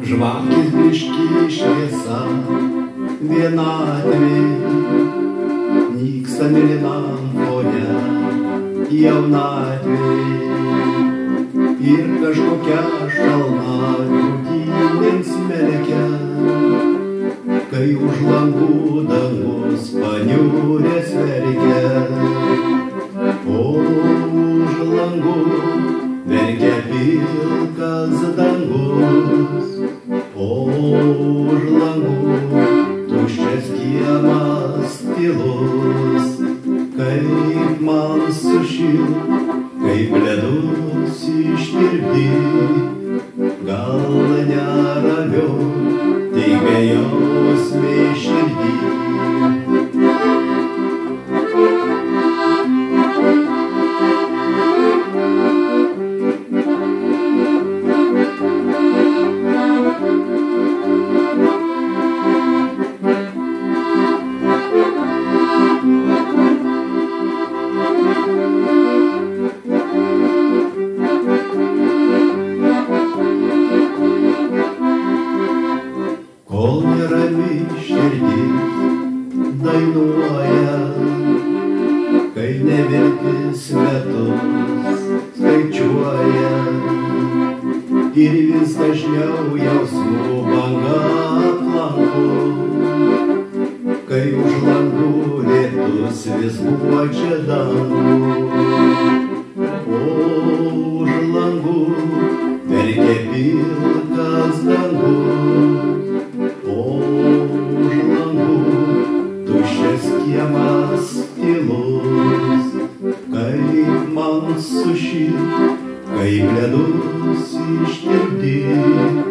Žvakės blyški šviesa, vienatvė, nyksta mėlynam fone, jaunatvė. Ir kažkokia šalna krūtinėms melkia, kai už langų dangus paniurės verkia. O už langų verkia pilkas dangus, o už langų tuščias kiemas tylus. Kaip man sušilt, kaip ledus ištirpdyt, gal neramiau, tik bejausmė širdį. Kol nerami širdis dainuoja, kai neviltis metus skaičiuoja, ir vis dažniau jausmų banga aplanko, kai už langų lietus vis guodžia dangų. O už langų verkia pilkas dangus, o už langų tuščias kiemas tylus. Kaip man sušilt, kaip ledus ištirpdyt,